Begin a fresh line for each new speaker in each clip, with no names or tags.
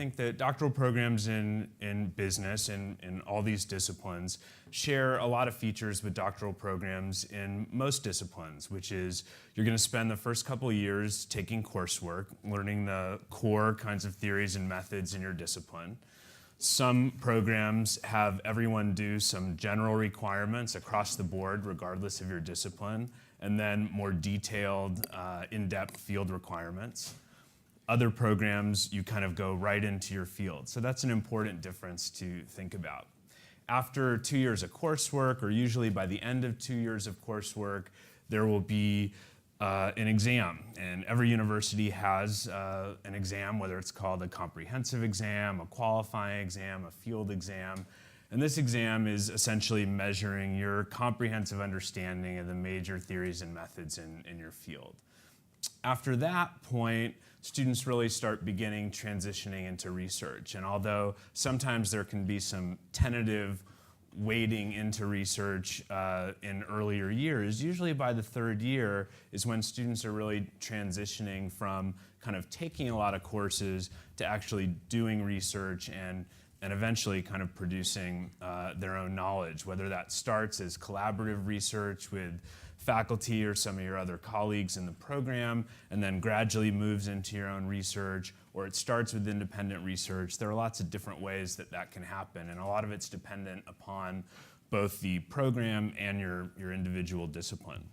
think that doctoral programs in business and in all these disciplines share a lot of features with doctoral programs in most disciplines, which is you're going to spend the first couple of years taking coursework, learning the core kinds of theories and methods in your discipline. Some programs have everyone do some general requirements across the board, regardless of your discipline, and then more detailed, in-depth field requirements. Other programs, you kind of go right into your field. So that's an important difference to think about. After 2 years of coursework, or usually by the end of 2 years of coursework, there will be an exam. And every university has an exam, whether it's called a comprehensive exam, a qualifying exam, a field exam. And this exam is essentially measuring your comprehensive understanding of the major theories and methods in your field. After that point, students really start beginning transitioning into research. And although sometimes there can be some tentative wading into research in earlier years, usually by the third year is when students are really transitioning from kind of taking a lot of courses to actually doing research and eventually kind of producing their own knowledge, whether that starts as collaborative research with faculty or some of your other colleagues in the program, and then gradually moves into your own research, or it starts with independent research. There are lots of different ways that that can happen, and a lot of it's dependent upon both the program and your individual discipline.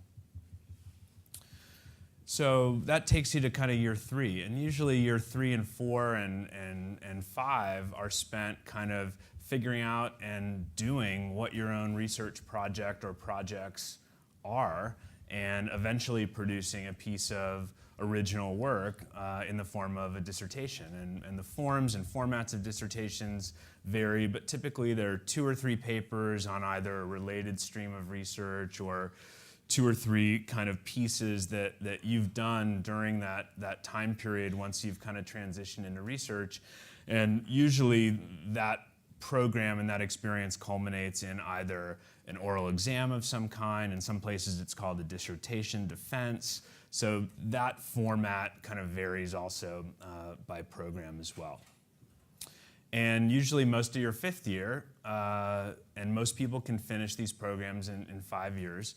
So that takes you to kind of year 3, and usually year 3 and 4 and 5 are spent kind of figuring out and doing what your own research project or projects are, and eventually producing a piece of original work in the form of a dissertation. And the forms and formats of dissertations vary, but typically there are 2 or 3 papers on either a related stream of research or 2 or 3 kind of pieces that you've done during that time period once you've kind of transitioned into research. And usually that program and that experience culminates in either an oral exam of some kind. In some places it's called a dissertation defense. So that format kind of varies also by program as well. And usually most of your 5th year, and most people can finish these programs in 5 years,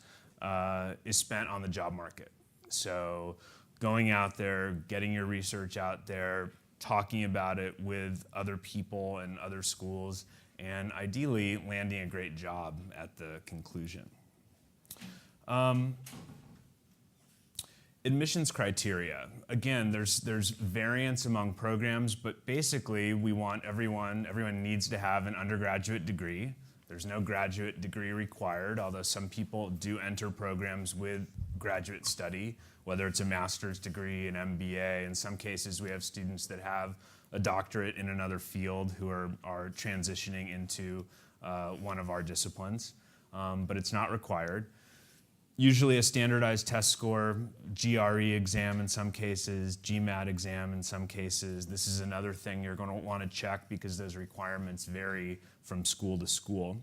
is spent on the job market. So going out there, getting your research out there, talking about it with other people and other schools, and ideally landing a great job at the conclusion. Admissions criteria. Again, there's variance among programs, but basically we want everyone needs to have an undergraduate degree. There's no graduate degree required, although some people do enter programs with graduate study, whether it's a master's degree, an MBA. In some cases, we have students that have a doctorate in another field who are transitioning into one of our disciplines, but it's not required. Usually a standardized test score, GRE exam in some cases, GMAT exam in some cases. This is another thing you're going to want to check because those requirements vary from school to school.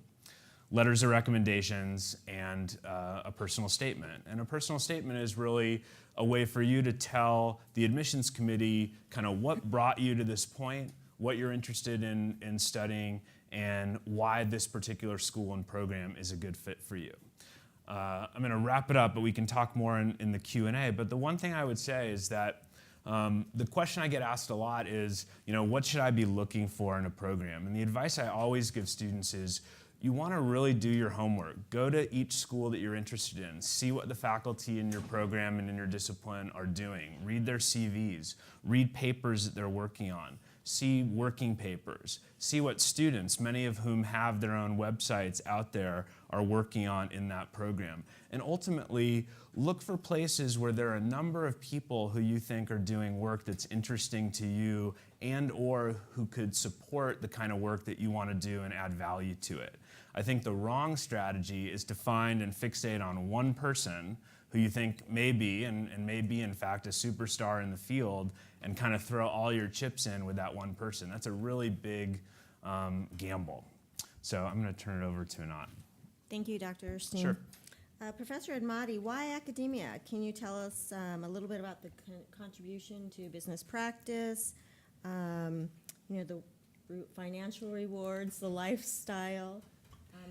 Letters of recommendations and a personal statement. And a personal statement is really a way for you to tell the admissions committee kind of what brought you to this point, what you're interested in studying, and why this particular school and program is a good fit for you. I'm going to wrap it up, but we can talk more in the Q&A. But the one thing I would say is that the question I get asked a lot is, what should I be looking for in a program? And the advice I always give students is, you want to really do your homework. Go to each school that you're interested in. See what the faculty in your program and in your discipline are doing. Read their CVs. Read papers that they're working on. See working papers. See what students, many of whom have their own websites out there, are working on in that program. And ultimately, look for places where there are a number of people who you think are doing work that's interesting to you and or who could support the kind of work that you want to do and add value to it. I think the wrong strategy is to find and fixate on one person who you think may be, and may be in fact, a superstar in the field, and kind of throw all your chips in with that one person. That's a really big gamble. So I'm going to turn it over to Anat.
Thank you, Dr. Steen.
Sure.
Professor Admati, why academia? Can you tell us a little bit about the contribution to business practice, the the financial rewards, the lifestyle,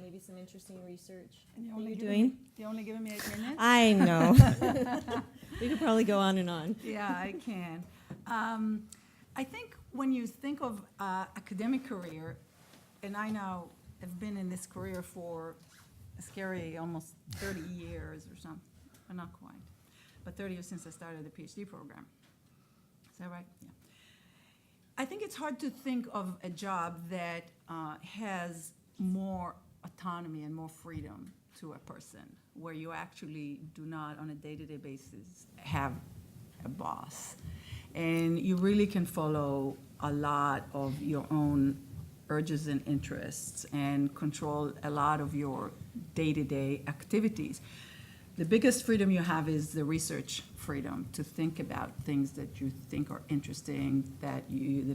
maybe some interesting research
And
that you're doing.
You're only giving me 8 minutes?
I know. We could probably go on and on.
Yeah, I can. I think when you think of academic career, and I now have been in this career for a scary almost 30 years or something, well, not quite, but 30 years since I started the PhD program. Is that right? Yeah. I think it's hard to think of a job that has more autonomy and more freedom to a person, where you actually do not, on a day-to-day basis, have a boss. And you really can follow a lot of your own urges and interests and control a lot of your day-to-day activities. The biggest freedom you have is the research freedom to think about things that you think are interesting, that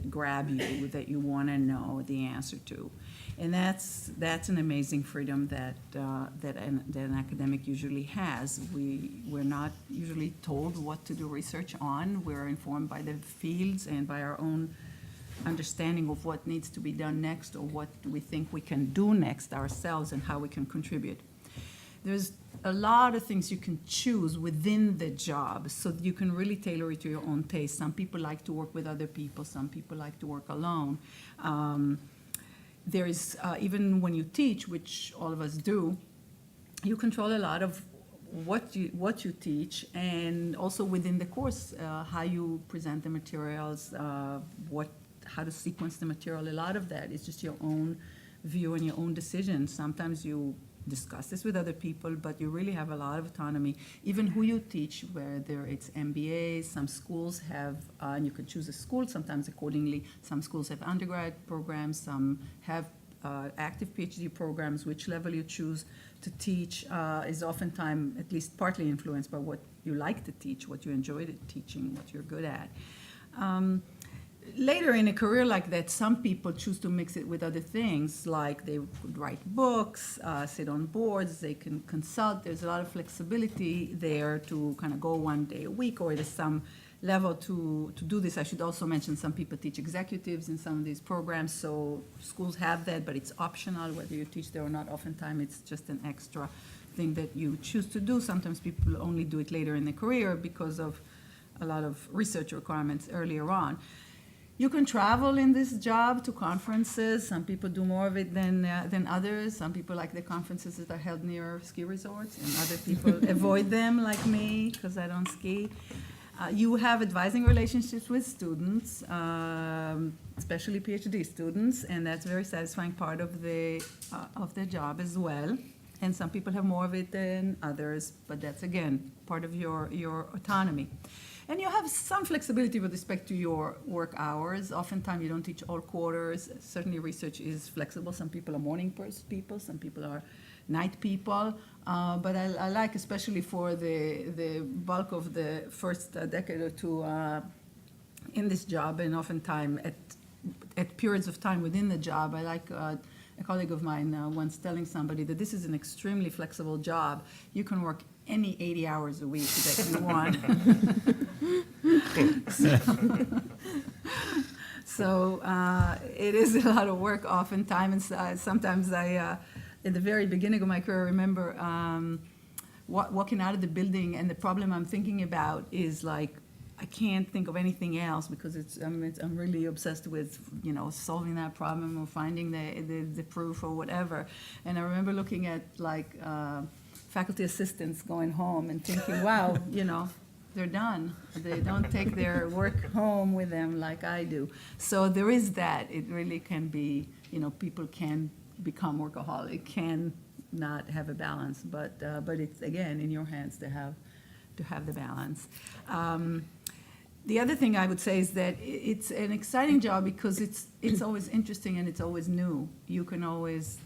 grab you, that you want to know the answer to, and that's an amazing freedom that an academic usually has. We're not usually told what to do research on. We're informed by the fields and by our own understanding of what needs to be done next, or what we think we can do next ourselves, and how we can contribute. There's a lot of things you can choose within the job, so that you can really tailor it to your own taste. Some people like to work with other people, some people like to work alone. There is, even when you teach, which all of us do, you control a lot of what you teach, and also within the course, how you present the materials, how to sequence the material. A lot of that is just your own view and your own decision. Sometimes you discuss this with other people, but you really have a lot of autonomy. Even who you teach, whether it's MBAs, some schools have, and you can choose a school sometimes accordingly. Some schools have undergrad programs, some have active PhD programs. Which level you choose to teach is oftentimes at least partly influenced by what you like to teach, what you enjoy teaching, what you're good at. Later in a career like that, some people choose to mix it with other things, like they could write books, sit on boards, they can consult. There's a lot of flexibility there to kind of go 1 day a week, or there's some level to do this. I should also mention some people teach executives in some of these programs, so schools have that, but it's optional whether you teach there or not. Oftentimes it's just an extra thing that you choose to do. Sometimes people only do it later in the career because of a lot of research requirements earlier on. You can travel in this job to conferences. Some people do more of it than others. Some people like the conferences that are held near ski resorts, and other people avoid them, like me, because I don't ski. You have advising relationships with students, especially PhD students, and that's a very satisfying part of the job as well. And some people have more of it than others, but that's, again, part of your autonomy. And you have some flexibility with respect to your work hours. Oftentimes you don't teach all quarters. Certainly research is flexible. Some people are morning people, some people are night people. But I like, especially for the bulk of the first decade or two in this job, and oftentimes at periods of time within the job, I like a colleague of mine once telling somebody that this is an extremely flexible job. You can work any 80 hours a week that you want. So it is a lot of work oftentimes, and sometimes I, at the very beginning of my career, I remember walking out of the building, and the problem I'm thinking about is like, I can't think of anything else, because I'm really obsessed with, solving that problem or finding the proof or whatever. And I remember looking at like faculty assistants going home and thinking, wow, they're done. They don't take their work home with them like I do. So there is that. It really can be, people can become workaholic, can not have a balance, but it's, again, in your hands to have the balance. The other thing I would say is that it's an exciting job because it's always interesting and it's always new. You can always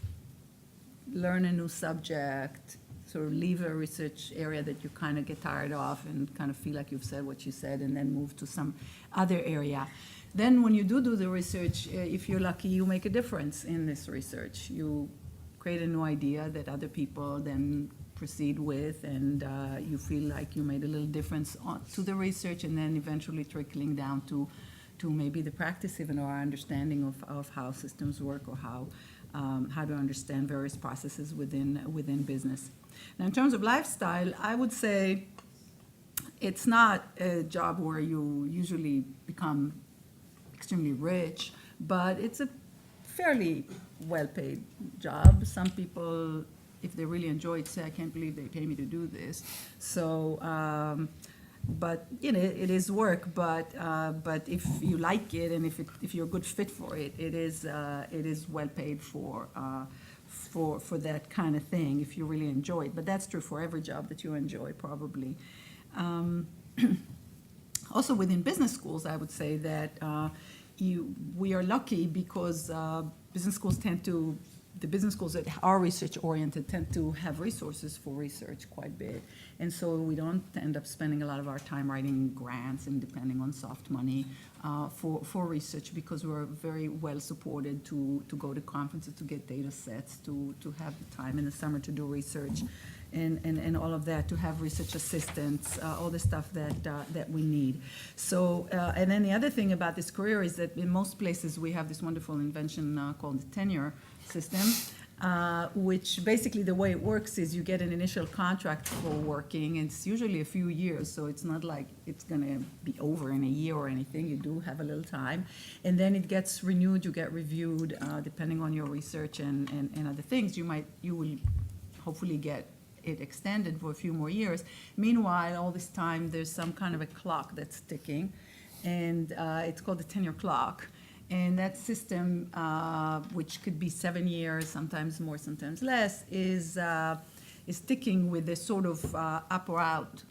learn a new subject, sort of leave a research area that you kind of get tired of and kind of feel like you've said what you said, and then move to some other area. Then when you do the research, if you're lucky, you make a difference in this research. You create a new idea that other people then proceed with, and you feel like you made a little difference to the research, and then eventually trickling down to to maybe the practice even, or our understanding of how systems work, or how to understand various processes within business. Now, in terms of lifestyle, I would say it's not a job where you usually become extremely rich, but it's a fairly well-paid job. Some people, if they really enjoy it, say, I can't believe they pay me to do this. So, but it is work. But if you like it, and if you're a good fit for it, it is well paid for that kind of thing, if you really enjoy it. But that's true for every job that you enjoy, probably. Also, within business schools, I would say that we are lucky because business schools the business schools that are research-oriented tend to have resources for research quite a bit. And so we don't end up spending a lot of our time writing grants and depending on soft money for research, because we're very well supported to go to conferences, to get data sets, to have the time in the summer to do research, and all of that, to have research assistants, all the stuff that we need. So, and then the other thing about this career is that in most places we have this wonderful invention called the tenure system, which basically the way it works is you get an initial contract for working, and it's usually a few years, so it's not like it's gonna be over in a year or anything. You do have a little time, and then it gets renewed, you get reviewed, depending on your research and other things. You will hopefully get it extended for a few more years. Meanwhile, all this time, there's some kind of a clock that's ticking, and it's called the tenure clock. And that system, which could be 7 years, sometimes more, sometimes less, is ticking with this sort of up or out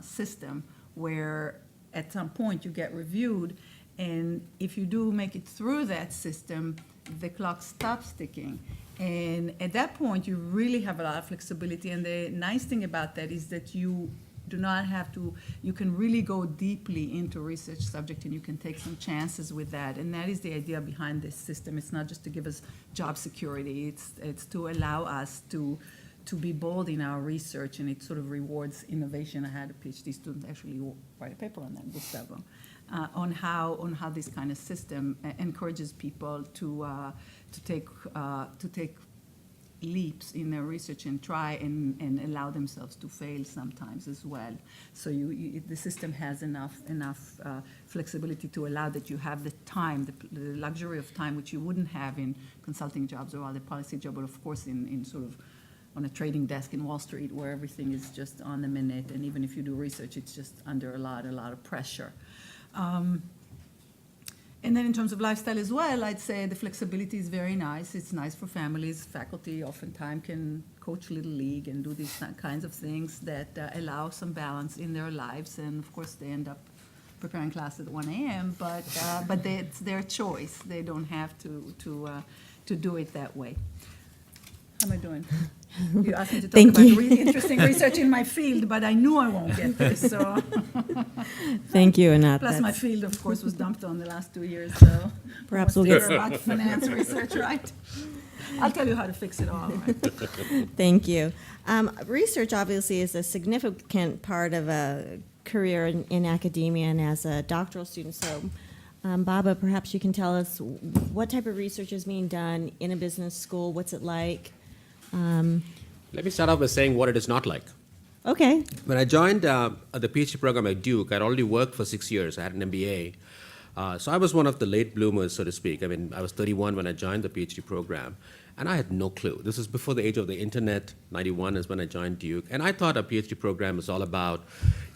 system, where at some point you get reviewed, and if you do make it through that system, the clock stops ticking. And at that point, you really have a lot of flexibility. And the nice thing about that is that you do not have to, you can really go deeply into research subject, and you can take some chances with that. And that is the idea behind this system. It's not just to give us job security, it's to allow us to be bold in our research, and it sort of rewards innovation. I had a PhD student actually write a paper on that, Gustavo, on how this kind of system encourages people to take leaps in their research and try and allow themselves to fail sometimes as well. So the system has enough flexibility to allow that you have the time, the luxury of time, which you wouldn't have in consulting jobs or other policy jobs, but of course in sort of on a trading desk in Wall Street, where everything is just on the minute, and even if you do research, it's just under a lot of pressure. And then in terms of lifestyle as well, I'd say the flexibility is very nice. It's nice for families. Faculty oftentimes can coach Little League and do these kinds of things that allow some balance in their lives. And of course, they end up preparing class at 1 a.m., but it's their choice. They don't have to do it that way. How am I doing? You asked me to talk about really interesting research in my field, but I knew I won't get this, so.
Thank you, Anat.
Plus, my field, of course, was dumped on the last 2 years, so.
Perhaps we'll get
about finance research, right? I'll tell you how to fix it all, right?
Thank you. Research obviously is a significant part of a career in academia and as a doctoral student. So, Baba, perhaps you can tell us what type of research is being done in a business school. What's it like?
Let me start off by saying what it is not like.
Okay.
When I joined the PhD program at Duke, I'd already worked for 6 years. I had an MBA. So I was one of the late bloomers, so to speak. I mean, I was 31 when I joined the PhD program, and I had no clue. This is before the age of the internet. 91 is when I joined Duke. And I thought a PhD program was all about,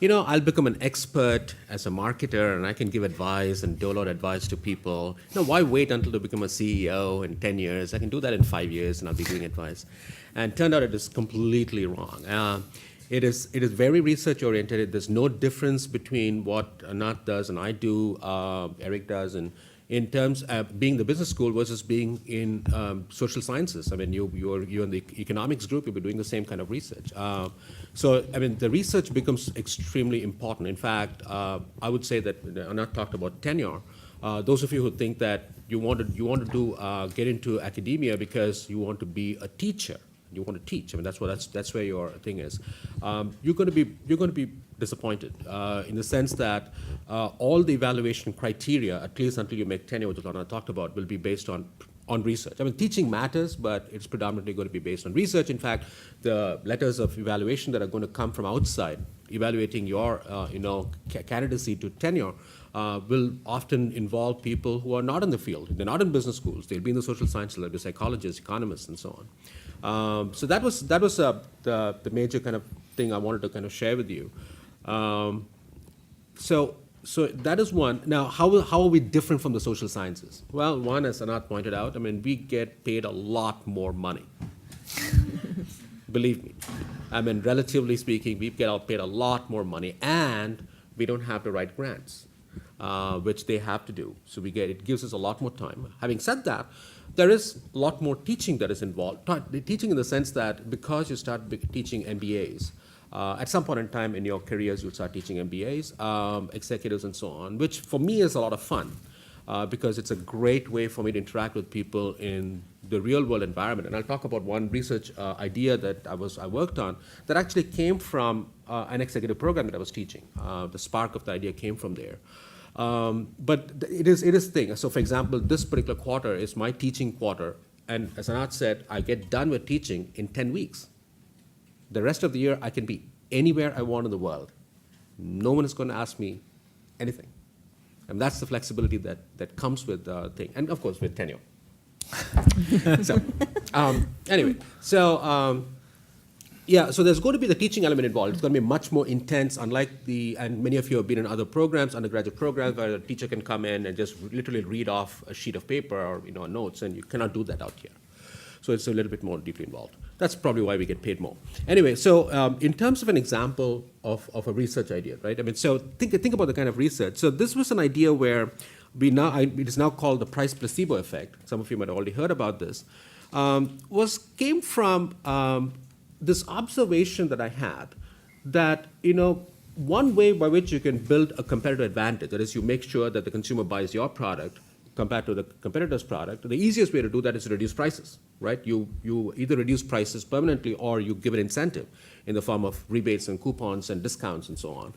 I'll become an expert as a marketer, and I can give advice and dole out advice to people. Why wait until to become a CEO in 10 years? I can do that in 5 years, and I'll be giving advice. And turned out it is completely wrong. It is very research-oriented. There's no difference between what Anat does and I do, Eric does, and in terms of being the business school versus being in social sciences. I mean, you're in the economics group, you'll be doing the same kind of research. So, I mean, the research becomes extremely important. In fact, I would say that Anat talked about tenure. Those of you who think that you want to get into academia because you want to be a teacher, you want to teach. I mean, that's where your thing is. You're going to be disappointed in the sense that all the evaluation criteria, at least until you make tenure, which Lana talked about, will be based on research. I mean, teaching matters, but it's predominantly going to be based on research. In fact, the letters of evaluation that are going to come from outside, evaluating your, candidacy to tenure, will often involve people who are not in the field. They're not in business schools. They'll be in the social sciences, they'll be psychologists, economists, and so on. So that was the major kind of thing I wanted to kind of share with you. So that is one. Now, how are we different from the social sciences? Well, one, as Anat pointed out, I mean, we get paid a lot more money. Believe me. I mean, relatively speaking, we get paid a lot more money, and we don't have to write grants, which they have to do. So it gives us a lot more time. Having said that, there is a lot more teaching that is involved. Teaching in the sense that because you start teaching MBAs, at some point in time in your careers, you'll start teaching MBAs, executives, and so on, which for me is a lot of fun because it's a great way for me to interact with people in the real-world environment. And I'll talk about one research idea that I worked on that actually came from an executive program that I was teaching. The spark of the idea came from there. But it is a thing. So, for example, this particular quarter is my teaching quarter, and as Anat said, I get done with teaching in 10 weeks. The rest of the year, I can be anywhere I want in the world. No one is going to ask me anything. And that's the flexibility that comes with the thing. And, of course, with tenure. So, anyway, so there's going to be the teaching element involved. It's going to be much more intense, unlike and many of you have been in other programs, undergraduate programs, where the teacher can come in and just literally read off a sheet of paper or notes, and you cannot do that out here. So it's a little bit more deeply involved. That's probably why we get paid more. Anyway, so in terms of an example of a research idea, right? I mean, so think about the kind of research. So this was an idea where it is now called the price placebo effect. Some of you might have already heard about this. Came from this observation that I had that, one way by which you can build a competitive advantage, that is, you make sure that the consumer buys your product compared to the competitor's product, the easiest way to do that is to reduce prices, right? You either reduce prices permanently or you give an incentive in the form of rebates and coupons and discounts and so on.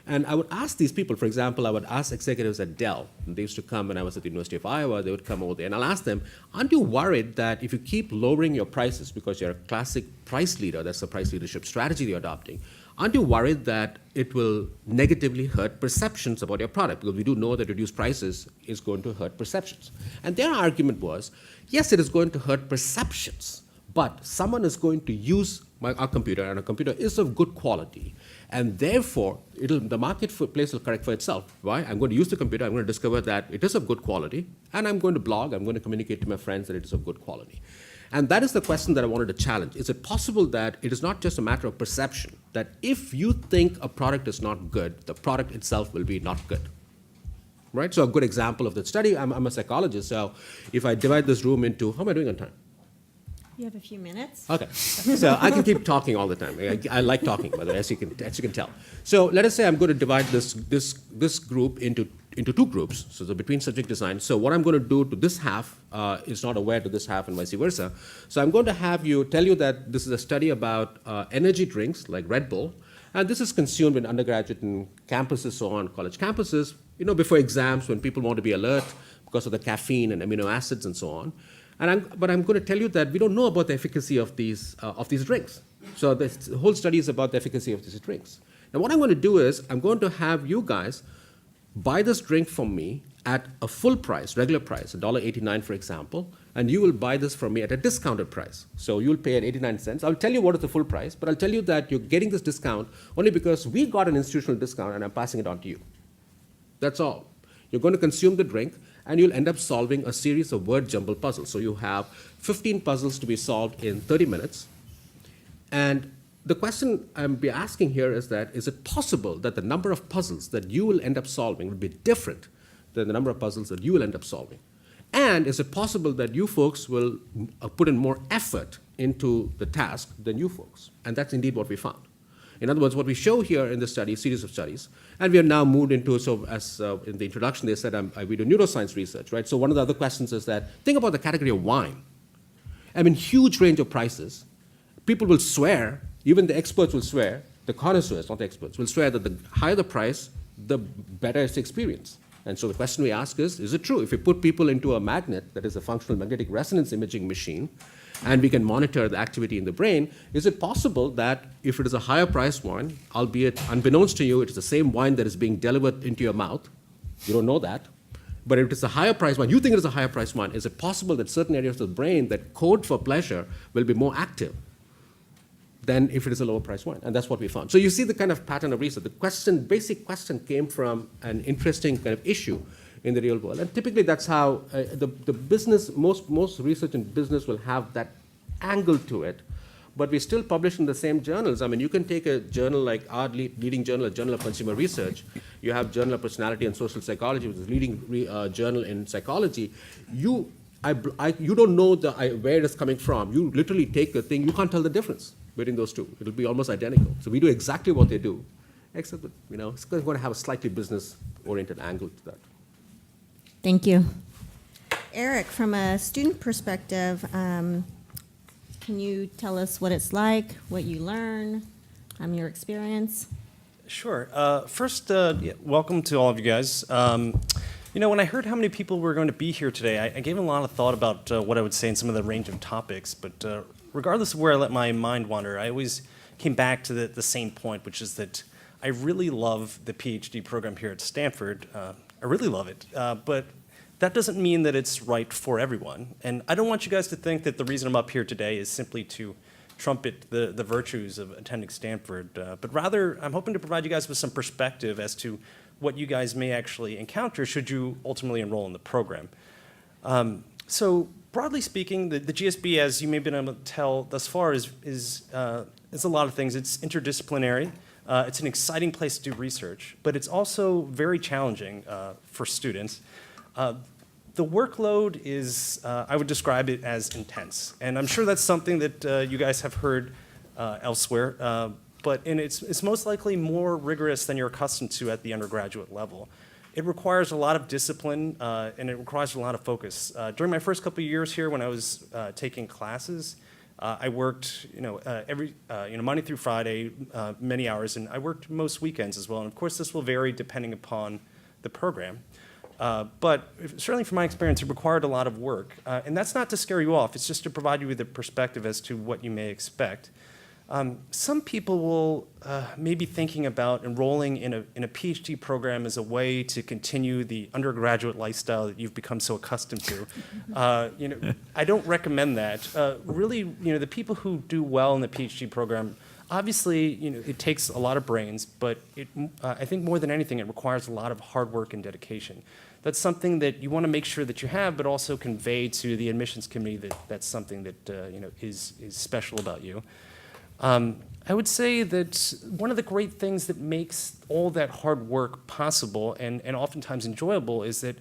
And I would ask these people, for example, I would ask executives at Dell, and they used to come when I was at the University of Iowa, they would come over there, and I'll ask them, aren't you worried that if you keep lowering your prices because you're a classic price leader, that's the price leadership strategy you're adopting, aren't you worried that it will negatively hurt perceptions about your product? Because we do know that reduced prices is going to hurt perceptions. And their argument was, yes, it is going to hurt perceptions, but someone is going to use our computer, and our computer is of good quality, and therefore the marketplace will correct for itself. Why? I'm going to use the computer, I'm going to discover that it is of good quality, and I'm going to blog, I'm going to communicate to my friends that it is of good quality. And that is the question that I wanted to challenge. Is it possible that it is not just a matter of perception, that if you think a product is not good, the product itself will be not good? Right? So a good example of that study, I'm a psychologist, so if I divide this room into, how am I doing on time?
You have a few minutes.
Okay, so I can keep talking all the time. I like talking, by the way, as you can tell. So let us say I'm going to divide this group into two groups. So between subject design. So what I'm going to do to this half is not aware to this half, and vice versa. So I'm going to tell you that this is a study about energy drinks like Red Bull, and this is consumed in undergraduate and campuses, so on, college campuses. Before exams, when people want to be alert because of the caffeine and amino acids and so on. But I'm going to tell you that we don't know about the efficacy of these drinks. So the whole study is about the efficacy of these drinks. Now what I'm going to do is I'm going to have you guys buy this drink from me at a full price, regular price, $1.89 for example, and you will buy this from me at a discounted price. So you'll pay at 89 cents. I'll tell you what is the full price, but I'll tell you that you're getting this discount only because we got an institutional discount and I'm passing it on to you. That's all. You're going to consume the drink, and you'll end up solving a series of word jumble puzzles. So you have 15 puzzles to be solved in 30 minutes. And the question I'm be asking here is it possible that the number of puzzles that you will end up solving will be different than the number of puzzles that you will end up solving? And is it possible that you folks will put in more effort into the task than you folks? And that's indeed what we found. In other words, what we show here in this study, series of studies, and we have now moved into, so as in the introduction they said, we do neuroscience research, right? So one of the other questions is that, think about the category of wine. I mean, huge range of prices, people will swear, even the experts will swear, the connoisseurs, not the experts, will swear that the higher the price, the better its experience. And so the question we ask is it true? If you put people into a magnet, that is a functional magnetic resonance imaging machine, and we can monitor the activity in the brain, is it possible that if it is a higher priced wine, albeit unbeknownst to you, it is the same wine that is being delivered into your mouth, you don't know that, but if it's a higher priced wine, you think it is a higher priced wine, is it possible that certain areas of the brain that code for pleasure will be more active than if it is a lower priced wine? And that's what we found. So you see the kind of pattern of research. The basic question came from an interesting kind of issue in the real world. And typically that's how the business, most research in business will have that angle to it. But we still publish in the same journals. I mean, you can take a journal like our leading journal, a Journal of Consumer Research. You have Journal of Personality and Social Psychology, which is the leading journal in psychology. You don't know where it is coming from. You literally take the thing. You can't tell the difference between those two. It'll be almost identical. So we do exactly what they do, except that it's going to have a slightly business-oriented angle to that.
Thank you. Eric, from a student perspective, can you tell us what it's like, what you learn, your experience?
Sure. First, welcome to all of you guys. When I heard how many people were going to be here today, I gave a lot of thought about what I would say in some of the range of topics. But regardless of where I let my mind wander, I always came back to the same point, which is that I really love the PhD program here at Stanford. I really love it. But that doesn't mean that it's right for everyone. And I don't want you guys to think that the reason I'm up here today is simply to trumpet the virtues of attending Stanford, but rather I'm hoping to provide you guys with some perspective as to what you guys may actually encounter should you ultimately enroll in the program. So broadly speaking, the GSB, as you may have been able to tell thus far, is a lot of things. It's interdisciplinary. It's an exciting place to do research, but it's also very challenging for students. The workload is, I would describe it as intense. And I'm sure that's something that you guys have heard elsewhere, but it's most likely more rigorous than you're accustomed to at the undergraduate level. It requires a lot of discipline, and it requires a lot of focus. During my first couple of years here when I was taking classes, I worked every Monday through Friday, many hours, and I worked most weekends as well. And of course, this will vary depending upon the program. But certainly from my experience, it required a lot of work. And that's not to scare you off. It's just to provide you with a perspective as to what you may expect. Some people will maybe thinking about enrolling in a PhD program as a way to continue the undergraduate lifestyle that you've become so accustomed to. I don't recommend that. Really, the people who do well in the PhD program, obviously, it takes a lot of brains, but I think more than anything, it requires a lot of hard work and dedication. That's something that you want to make sure that you have, but also convey to the admissions committee that that's something that is special about you. I would say that one of the great things that makes all that hard work possible and oftentimes enjoyable is that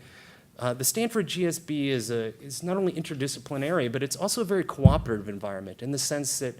the Stanford GSB is not only interdisciplinary, but it's also a very cooperative environment in the sense that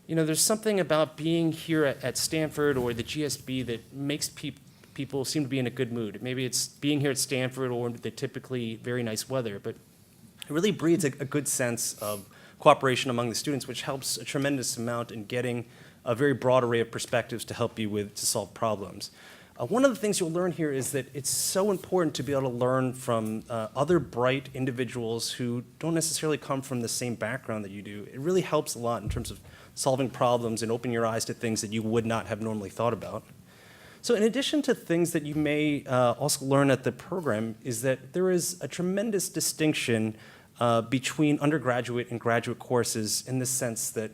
there's something about being here at Stanford or the GSB that makes people seem to be in a good mood. Maybe it's being here at Stanford or the typically very nice weather, but it really breeds a good sense of cooperation among the students, which helps a tremendous amount in getting a very broad array of perspectives to help you to solve problems. One of the things you'll learn here is that it's so important to be able to learn from other bright individuals who don't necessarily come from the same background that you do. It really helps a lot in terms of solving problems and opening your eyes to things that you would not have normally thought about. So in addition to things that you may also learn at the program is that there is a tremendous distinction between undergraduate and graduate courses in the sense that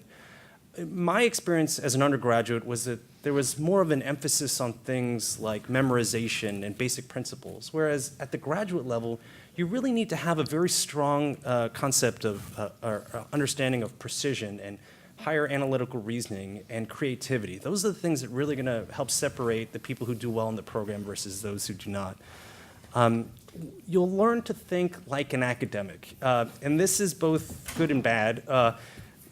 my experience as an undergraduate was that there was more of an emphasis on things like memorization and basic principles, whereas at the graduate level, you really need to have a very strong concept of or understanding of precision and higher analytical reasoning and creativity. Those are the things that really going to help separate the people who do well in the program versus those who do not. You'll learn to think like an academic, and this is both good and bad.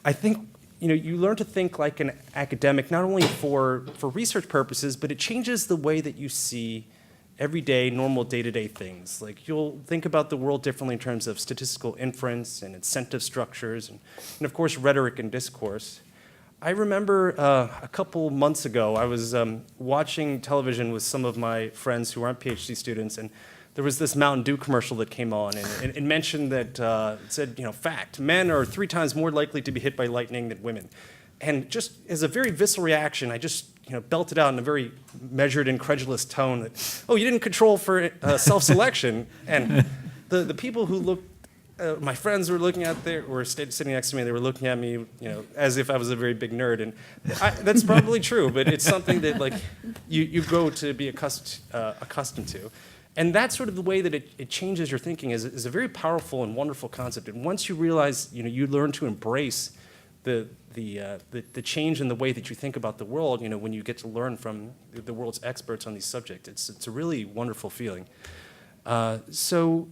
I think you learn to think like an academic not only for research purposes, but it changes the way that you see everyday, normal, day-to-day things. Like you'll think about the world differently in terms of statistical inference and incentive structures, and of course rhetoric and discourse. I remember a couple months ago, I was watching television with some of my friends who aren't PhD students, and there was this Mountain Dew commercial that came on, and it mentioned that, it said, fact, men are 3 times more likely to be hit by lightning than women. And just as a very visceral reaction, I just belted out in a very measured, incredulous tone that, oh, you didn't control for self-selection. And the people who looked, my friends were looking out there, were sitting next to me, they were looking at me, as if I was a very big nerd. And that's probably true, but it's something that like you grow to be accustomed to. And that's sort of the way that it changes your thinking is a very powerful and wonderful concept. And once you realize, you learn to embrace the change in the way that you think about the world, when you get to learn from the world's experts on these subjects, it's a really wonderful feeling. So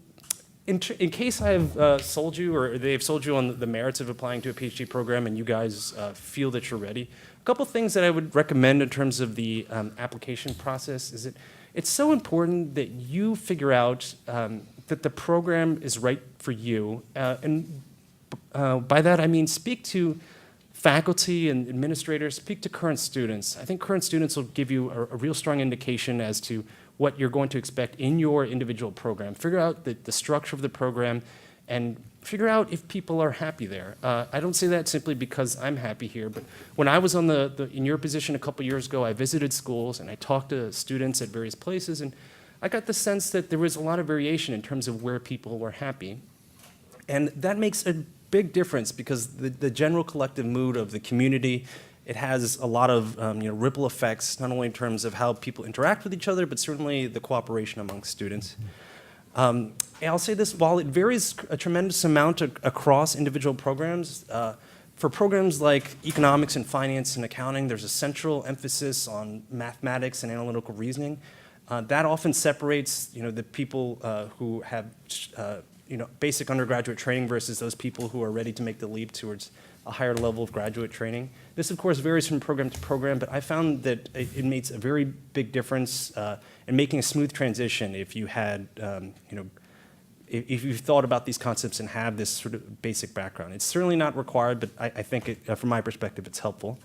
in case I have sold you, or they've sold you on the merits of applying to a PhD program and you guys feel that you're ready, a couple things that I would recommend in terms of the application process is that it's so important that you figure out that the program is right for you. And by that I mean speak to faculty and administrators, speak to current students. I think current students will give you a real strong indication as to what you're going to expect in your individual program. Figure out the structure of the program and figure out if people are happy there. I don't say that simply because I'm happy here, but when I was in your position a couple years ago, I visited schools and I talked to students at various places, and I got the sense that there was a lot of variation in terms of where people were happy. And that makes a big difference because the general collective mood of the community, it has a lot of ripple effects, not only in terms of how people interact with each other, but certainly the cooperation among students. And I'll say this, while it varies a tremendous amount across individual programs, for programs like economics and finance and accounting, there's a central emphasis on mathematics and analytical reasoning. That often separates the people who have basic undergraduate training versus those people who are ready to make the leap towards a higher level of graduate training. This, of course, varies from program to program, but I found that it makes a very big difference in making a smooth transition if you had, if you thought about these concepts and have this sort of basic background. It's certainly not required, but I think, from my perspective, it's helpful.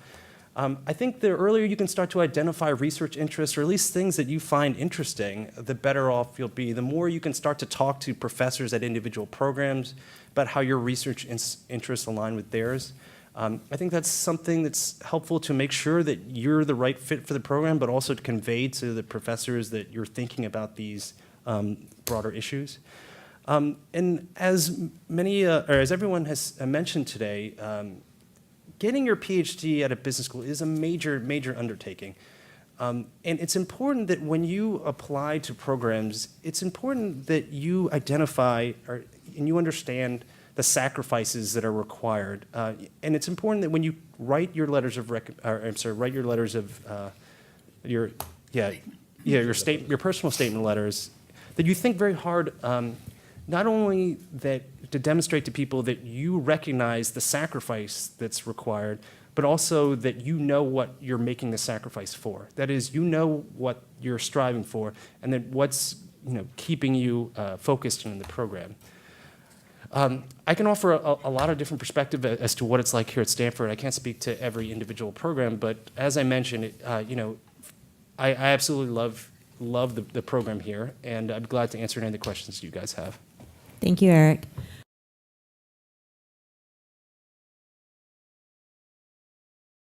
I think the earlier you can start to identify research interests, or at least things that you find interesting, the better off you'll be. The more you can start to talk to professors at individual programs about how your research interests align with theirs. I think that's something that's helpful to make sure that you're the right fit for the program, but also to convey to the professors that you're thinking about these broader issues. And as everyone has mentioned today, getting your PhD at a business school is a major, major undertaking. And it's important that when you apply to programs, it's important that you identify and you understand the sacrifices that are required. And it's important that when you write your letters of your personal statement letters, that you think very hard, not only that to demonstrate to people that you recognize the sacrifice that's required, but also that you know what you're making the sacrifice for. That is, you know what you're striving for, and then what's keeping you focused in the program. I can offer a lot of different perspective as to what it's like here at Stanford. I can't speak to every individual program, but as I mentioned, I absolutely love the program here, and I'm glad to answer any of the questions you guys have.
Thank you, Eric.